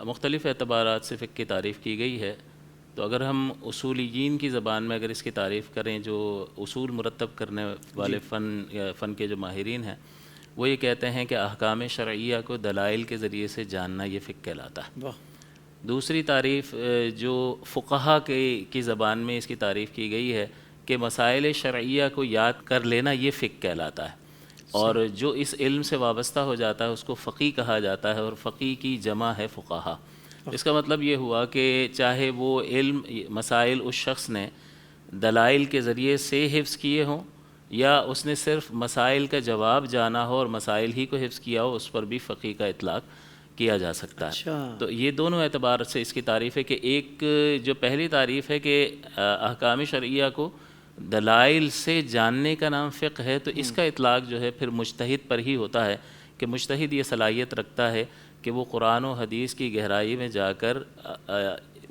مختلف اعتبارات سے فقہ کی تعریف کی گئی ہے. تو اگر ہم اصولیین کی زبان میں اگر اس کی تعریف کریں، جو اصول مرتب کرنے والے فن کے جو ماہرین ہیں، وہ یہ کہتے ہیں کہ احکام شرعیہ کو دلائل کے ذریعے سے جاننا یہ فقہ کہلاتا ہے. دوسری تعریف جو فقہا کی زبان میں اس کی تعریف کی گئی ہے کہ مسائل شرعیہ کو یاد کر لینا یہ فقہ کہلاتا ہے، اور جو اس علم سے وابستہ ہو جاتا ہے اس کو فقیہ کہا جاتا ہے، اور فقیہ کی جمع ہے فقہا. اس کا مطلب یہ ہوا کہ چاہے وہ علم مسائل اس شخص نے دلائل کے ذریعے سے حفظ کیے ہوں، یا اس نے صرف مسائل کا جواب جانا ہو اور مسائل ہی کو حفظ کیا ہو، اس پر بھی فقیہ کا اطلاق کیا جا سکتا ہے. تو یہ دونوں اعتبار سے اس کی تعریف ہے کہ ایک جو پہلی تعریف ہے کہ احکام شرعیہ کو دلائل سے جاننے کا نام فقہ ہے، تو اس کا اطلاق جو ہے پھر مجتہد پر ہی ہوتا ہے کہ مجتہد یہ صلاحیت رکھتا ہے کہ وہ قرآن و حدیث کی گہرائی میں جا کر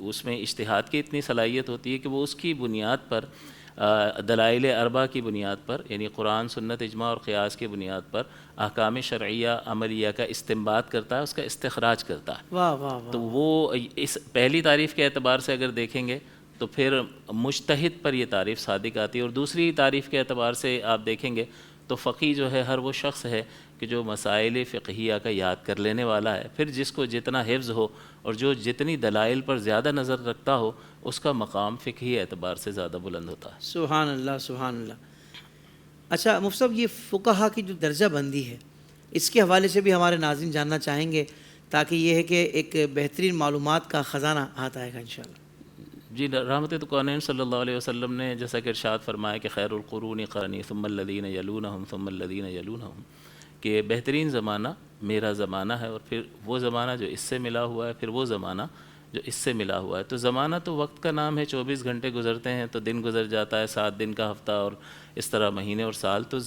اس میں اجتہاد کی اتنی صلاحیت ہوتی ہے کہ وہ اس کی بنیاد پر دلائل اربع کی بنیاد پر، یعنی قرآن، سنت، اجماع اور قیاس کی بنیاد پر احکام شرعیہ عملیہ کا استنباط کرتا ہے، اس کا استخراج کرتا ہے. تو وہ اس پہلی تعریف کے اعتبار سے اگر دیکھیں گے تو پھر مجتہد پر یہ تعریف صادق آتی ہے. اور دوسری تعریف کے اعتبار سے آپ دیکھیں گے تو فقیہ جو ہے ہر وہ شخص ہے کہ جو مسائل فقہیہ کا یاد کر لینے والا ہے، پھر جس کو جتنا حفظ ہو اور جو جتنی دلائل پر زیادہ نظر رکھتا ہو، اس کا مقام فقہی اعتبار سے زیادہ بلند ہوتا ہے. سبحان اللہ، سبحان اللہ. اچھا مفتی صاحب، یہ فقہا کی جو درجہ بندی ہے، اس کے حوالے سے بھی ہمارے ناظرین جاننا چاہیں گے، تاکہ یہ ہے کہ ایک بہترین معلومات کا خزانہ ہاتھ آئے گا انشاءاللہ. جی، رحمت کونین صلی اللہ علیہ وسلم نے جیسا کہ ارشاد فرمایا کہ خیر القرون قرنی ثم الذین یلونہم ثم الذین یلونہم، کہ بہترین زمانہ میرا زمانہ ہے، اور پھر وہ زمانہ جو اس سے ملا ہوا ہے، پھر وہ زمانہ جو اس سے ملا ہوا ہے. تو زمانہ تو وقت کا نام ہے، 24 گھنٹے گزرتے ہیں تو دن گزر جاتا ہے، 7 دن کا ہفتہ، اور اس طرح مہینے اور سال. تو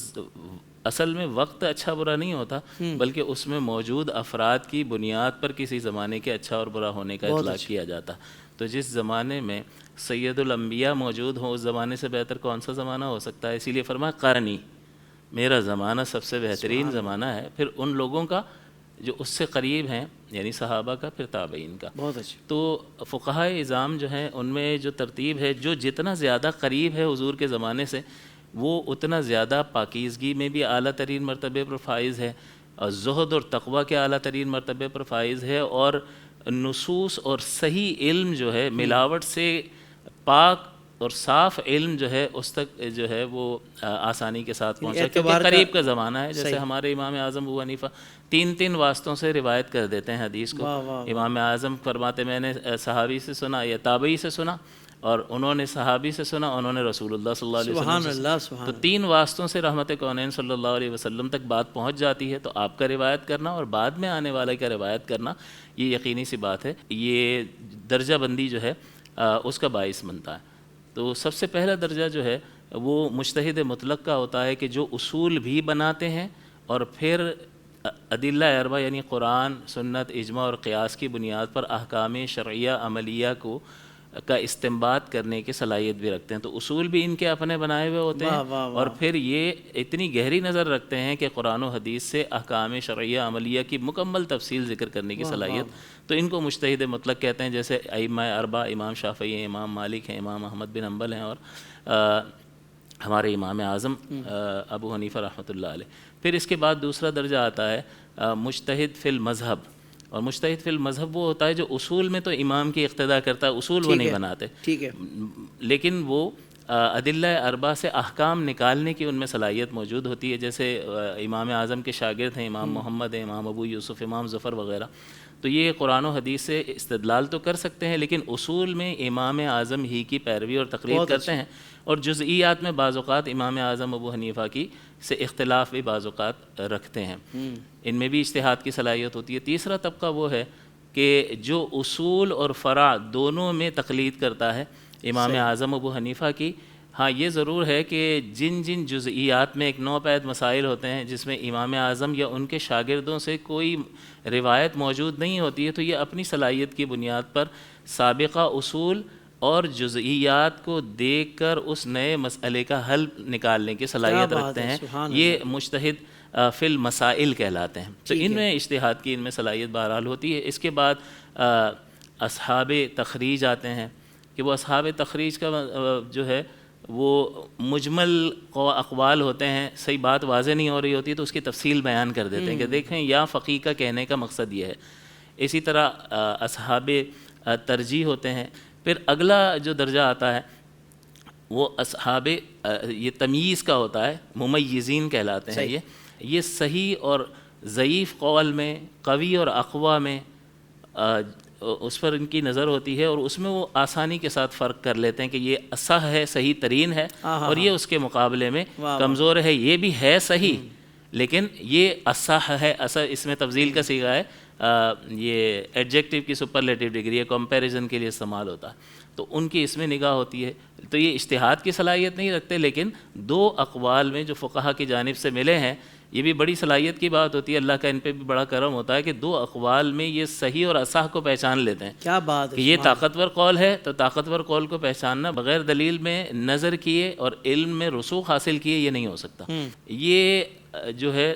اصل میں وقت اچھا برا نہیں ہوتا، بلکہ اس میں موجود افراد کی بنیاد پر کسی زمانے کے اچھا اور برا ہونے کا اطلاق کیا جاتا. تو جس زمانے میں سید الانبیاء موجود ہوں، اس زمانے سے بہتر کون سا زمانہ ہو سکتا ہے؟ اسی لیے فرمایا قرنی، میرا زمانہ سب سے بہترین زمانہ ہے، پھر ان لوگوں کا جو اس سے قریب ہیں، یعنی صحابہ کا، پھر تابعین کا. بہت اچھا. تو فقہائے اعظام جو ہیں ان میں جو ترتیب ہے، جو جتنا زیادہ قریب ہے حضور کے زمانے سے، وہ اتنا زیادہ پاکیزگی میں بھی اعلیٰ ترین مرتبے پر فائز ہے، اور زہد اور تقوی کے اعلیٰ ترین مرتبے پر فائز ہے، اور نصوص اور صحیح علم جو ہے، ملاوٹ سے پاک اور صاف علم جو ہے اس تک جو ہے وہ آسانی کے ساتھ پہنچا، کیونکہ قریب کا زمانہ ہے. جیسے ہمارے امام اعظم ابو حنیفہ 3 واسطوں سے روایت کر دیتے ہیں حدیث کو. امام اعظم فرماتے میں نے صحابی سے سنا یا تابعی سے سنا، اور انہوں نے صحابی سے سنا، انہوں نے رسول اللہ صلی اللہ علیہ وسلم سے سنا. تو 3 واسطوں سے رحمت کونین صلی اللہ علیہ وسلم تک بات پہنچ جاتی ہے. تو آپ کا روایت کرنا اور بعد میں آنے والے کا روایت کرنا، یہ یقینی سی بات ہے. یہ درجہ بندی جو ہے اس کا باعث بنتا ہے. تو سب سے پہلا درجہ جو ہے وہ مجتہد مطلق کا ہوتا ہے، کہ جو اصول بھی بناتے ہیں اور پھر ادلہ اربع یعنی قرآن، سنت، اجماع اور قیاس کی بنیاد پر احکام شرعیہ عملیہ کا استنباط کرنے کی صلاحیت بھی رکھتے ہیں. تو اصول بھی ان کے اپنے بنائے ہوئے ہوتے ہیں، اور پھر یہ اتنی گہری نظر رکھتے ہیں کہ قرآن و حدیث سے احکام شرعیہ عملیہ کی مکمل تفصیل ذکر کرنے کی صلاحیت. تو ان کو مجتہد مطلق کہتے ہیں. جیسے ائمہ اربعہ، امام شافعی ہیں، امام مالک ہیں، امام احمد بن حنبل ہیں، اور ہمارے امام اعظم ابو حنیفہ رحمۃ اللہ علیہ. پھر اس کے بعد دوسرا درجہ آتا ہے مجتہد فی المذہب. اور مجتہد فی المذہب وہ ہوتا ہے جو اصول میں تو امام کی اقتداء کرتا ہے، اصول وہ نہیں بناتے، ٹھیک ہے، لیکن وہ ادلہ اربع سے احکام نکالنے کی ان میں صلاحیت موجود ہوتی ہے. جیسے امام اعظم کے شاگرد ہیں امام محمد ہیں، امام ابو یوسف، امام ظفر وغیرہ. تو یہ قرآن و حدیث سے استدلال تو کر سکتے ہیں، لیکن اصول میں امام اعظم ہی کی پیروی اور تقلید کرتے ہیں. اور جزئیات میں بعض اوقات امام اعظم ابو حنیفہ کی سے اختلاف بھی بعض اوقات رکھتے ہیں، ان میں بھی اجتہاد کی صلاحیت ہوتی ہے. تیسرا طبقہ وہ ہے کہ جو اصول اور فرع دونوں میں تقلید کرتا ہے امام اعظم ابو حنیفہ کی. ہاں یہ ضرور ہے کہ جن جزئیات میں ایک نوپید مسائل ہوتے ہیں جس میں امام اعظم یا ان کے شاگردوں سے کوئی روایت موجود نہیں ہوتی ہے، تو یہ اپنی صلاحیت کی بنیاد پر سابقہ اصول اور جزئیات کو دیکھ کر اس نئے مسئلے کا حل نکالنے کی صلاحیت رکھتے ہیں. یہ مجتہد فی المسائل کہلاتے ہیں. تو ان میں اجتہاد کی ان میں صلاحیت بہرحال ہوتی ہے. اس کے بعد اصحاب تخریج آتے ہیں کہ وہ اصحاب تخریج کا جو ہے وہ مجمل اقوال ہوتے ہیں، صحیح بات واضح نہیں ہو رہی ہوتی تو اس کی تفصیل بیان کر دیتے ہیں کہ دیکھیں یا فقیہ کا کہنے کا مقصد یہ ہے۔ اسی طرح اصحاب ترجیح ہوتے ہیں۔ پھر اگلا جو درجہ آتا ہے وہ اصحاب یہ تمییز کا ہوتا ہے، ممیزین کہلاتے ہیں۔ یہ صحیح اور ضعیف قول میں، قوی اور اقوی میں اس پر ان کی نظر ہوتی ہے، اور اس میں وہ آسانی کے ساتھ فرق کر لیتے ہیں کہ یہ اصح ہے، صحیح ترین ہے، اور یہ اس کے مقابلے میں کمزور ہے، یہ بھی ہے صحیح لیکن یہ اصح ہے۔ اس میں تفضیل کا صیغہ ہے، یہ ایڈجیکٹیو کی سپرلیٹیو ڈگری ہے، کمپیریزن کے لیے استعمال ہوتا ہے، تو ان کی اس میں نگاہ ہوتی ہے۔ تو یہ اجتہاد کی صلاحیت نہیں رکھتے، لیکن دو اقوال میں جو فقہا کی جانب سے ملے ہیں، یہ بھی بڑی صلاحیت کی بات ہوتی ہے، اللہ کا ان پہ بھی بڑا کرم ہوتا ہے کہ دو اقوال میں یہ صحیح اور اصح کو پہچان لیتے ہیں۔ کیا بات ہے کہ یہ طاقتور قول ہے، تو طاقتور قول کو پہچاننا بغیر دلیل میں نظر کیے اور علم میں رسوخ حاصل کیے یہ نہیں ہو سکتا۔ یہ جو ہے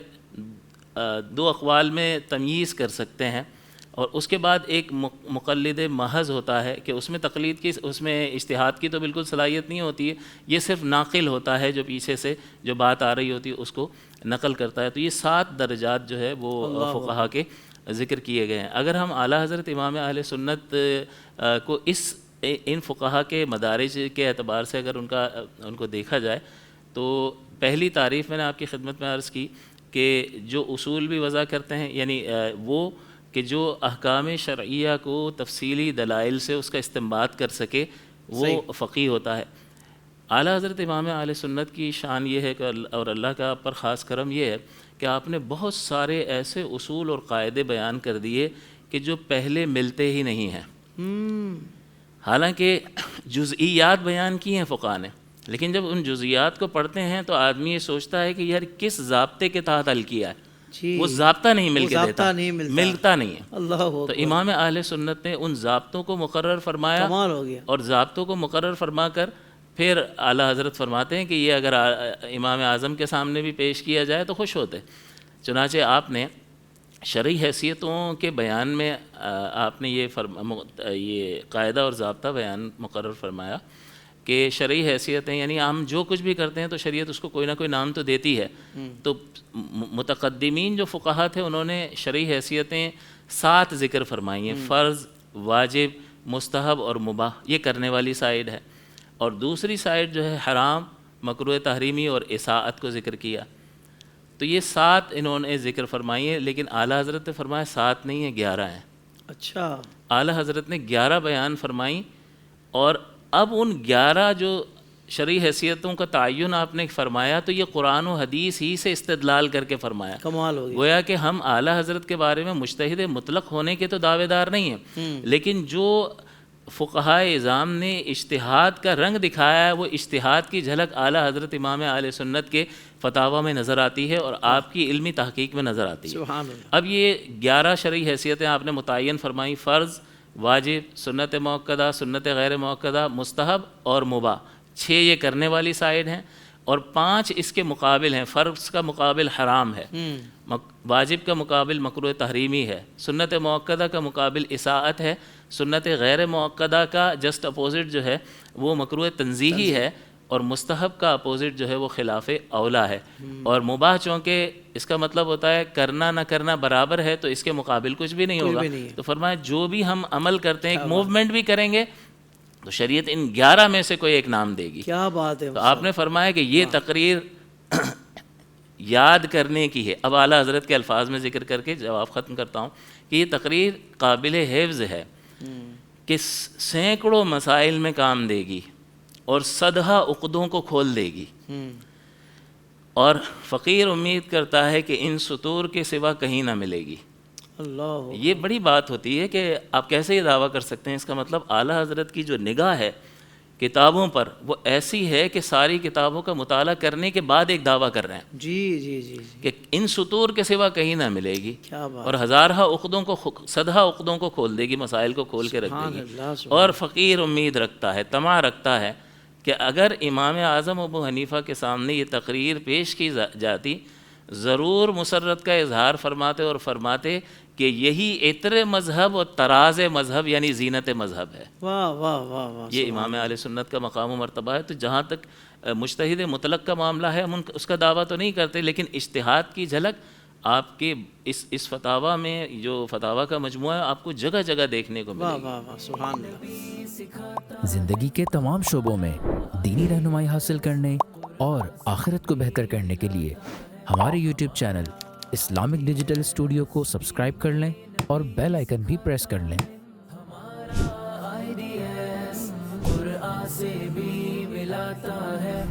دو اقوال میں تمییز کر سکتے ہیں، اور اس کے بعد ایک مقلد محض ہوتا ہے کہ اس میں تقلید کی، اس میں اجتہاد کی تو بالکل صلاحیت نہیں ہوتی ہے، یہ صرف ناقل ہوتا ہے، جو پیچھے سے جو بات آ رہی ہوتی ہے اس کو نقل کرتا ہے۔ تو یہ 7 درجات جو ہے وہ فقہا کے ذکر کیے گئے ہیں۔ اگر ہم اعلیٰ حضرت امام اہل سنت کو ان فقہا کے مدارج کے اعتبار سے اگر ان کو دیکھا جائے تو پہلی تعریف میں نے آپ کی خدمت میں عرض کی کہ جو اصول بھی وضع کرتے ہیں، یعنی وہ کہ جو احکام شرعیہ کو تفصیلی دلائل سے اس کا استنباط کر سکے وہ فقیہ ہوتا ہے۔ اعلیٰ حضرت امام اہل سنت کی شان یہ ہے کہ اور اللہ کا آپ پر خاص کرم یہ ہے کہ آپ نے بہت سارے ایسے اصول اور قاعدے بیان کر دیے کہ جو پہلے ملتے ہی نہیں ہیں۔ حالانکہ جزئیات بیان کی ہیں فقہا نے، لیکن جب ان جزئیات کو پڑھتے ہیں تو آدمی یہ سوچتا ہے کہ یار کس ضابطے کے تحت حل کیا ہے، وہ ضابطہ نہیں مل کے دیتا، ملتا نہیں ہے۔ اللہ تو امام اہل سنت نے ان ضابطوں کو مقرر فرمایا، کمال ہو گیا، اور ضابطوں کو مقرر فرما کر پھر اعلیٰ حضرت فرماتے ہیں کہ یہ اگر امام اعظم کے سامنے بھی پیش کیا جائے تو خوش ہوتے۔ چنانچہ آپ نے شرعی حیثیتوں کے بیان میں آپ نے یہ قاعدہ اور ضابطہ بیان مقرر فرمایا کہ شرعی حیثیتیں یعنی ہم جو کچھ بھی کرتے ہیں تو شریعت اس کو کوئی نہ کوئی نام تو دیتی ہے۔ تو متقدمین جو فقہا تھے انہوں نے شرعی حیثیتیں 7 ذکر فرمائی ہیں، فرض، واجب، مستحب اور مباح، یہ کرنے والی سائیڈ ہے، اور دوسری سائیڈ جو ہے حرام، مکروہ تحریمی اور اصاعت کو ذکر کیا۔ تو یہ 7 انہوں نے ذکر فرمائی ہیں، لیکن اعلیٰ حضرت نے فرمایا 7 نہیں ہیں، 11 ہیں۔ اچھا، اعلیٰ حضرت نے 11 بیان فرمائیں، اور اب ان 11 جو شرعی حیثیتوں کا تعین آپ نے فرمایا تو یہ قرآن و حدیث ہی سے استدلال کر کے فرمایا۔ کمال ہو گیا، گویا کہ ہم اعلیٰ حضرت کے بارے میں مجتہد مطلق ہونے کے تو دعوے دار نہیں ہیں، لیکن جو فقہائے اعظام نے اجتہاد کا رنگ دکھایا ہے وہ اجتہاد کی جھلک اعلیٰ حضرت امام اہل سنت کے فتاویٰ میں نظر آتی ہے اور آپ کی علمی تحقیق میں نظر آتی ہے۔ سبحان اللہ۔ اب یہ 11 شرعی حیثیتیں آپ نے متعین فرمائی، فرض، واجب، سنت موقدہ، سنت غیر موقدہ، مستحب اور مباح، 6 یہ کرنے والی سائیڈ ہیں، اور 5 اس کے مقابل ہیں۔ فرض کا مقابل حرام ہے، واجب کا مقابل مکروہ تحریمی ہے، سنت موقدہ کا مقابل اصاعت ہے، سنت غیر موقدہ کا جسٹ اپوزٹ جو ہے وہ مکروہ تنزیہی ہے، اور مستحب کا اپوزٹ جو ہے وہ خلاف اولا ہے، اور مباح چونکہ اس کا مطلب ہوتا ہے کرنا نہ کرنا برابر ہے تو اس کے مقابل کچھ بھی نہیں ہوگا۔ تو فرمایا جو بھی ہم عمل کرتے ہیں، ایک موومنٹ بھی کریں گے تو شریعت ان 11 میں سے کوئی ایک نام دے گی۔ کیا بات ہے۔ تو آپ نے فرمایا کہ یہ تقریر یاد کرنے کی ہے۔ اب اعلیٰ حضرت کے الفاظ میں ذکر کر کے جواب ختم کرتا ہوں کہ یہ تقریر قابل حفظ ہے کہ سینکڑوں مسائل میں کام دے گی اور صدہا عقدوں کو کھول دے گی، اور فقیر امید کرتا ہے کہ ان سطور کے سوا کہیں نہ ملے گی۔ اللہ، یہ بڑی بات ہوتی ہے کہ آپ کیسے یہ دعویٰ کر سکتے ہیں؟ اس کا مطلب اعلیٰ حضرت کی جو نگاہ ہے کتابوں پر وہ ایسی ہے کہ ساری کتابوں کا مطالعہ کرنے کے بعد ایک دعویٰ کر رہے ہیں جی جی جی، کہ ان سطور کے سوا کہیں نہ ملے گی، کیا بات، اور ہزارہ عقدوں کو صدہا عقدوں کو کھول دے گی، مسائل کو کھول کے رکھ دے گی۔ اور فقیر امید رکھتا ہے، طمع رکھتا ہے کہ اگر امام اعظم ابو حنیفہ کے سامنے یہ تقریر پیش کی جاتی ضرور مسرت کا اظہار فرماتے اور فرماتے کہ یہی عطر مذہب اور طراز مذہب یعنی زینت مذہب ہے. واہ واہ واہ واہ. یہ امام اہل سنت کا مقام و مرتبہ ہے. تو جہاں تک مجتہد مطلق کا معاملہ ہے ہم اس کا دعویٰ تو نہیں کرتے، لیکن اجتہاد کی جھلک آپ کے اس فتاویٰ میں، جو فتاویٰ کا مجموعہ ہے، آپ کو جگہ جگہ دیکھنے کو ملے واہ گی. واہ واہ سبحان اللہ. زندگی کے تمام شعبوں میں دینی رہنمائی حاصل کرنے اور آخرت کو بہتر کرنے کے لیے ہمارے YouTube channel Islamic digital studio کو سبسکرائب کر لیں اور بیل آئیکن بھی پریس کر لیں. قرآن سے بھی ملاتا ہے.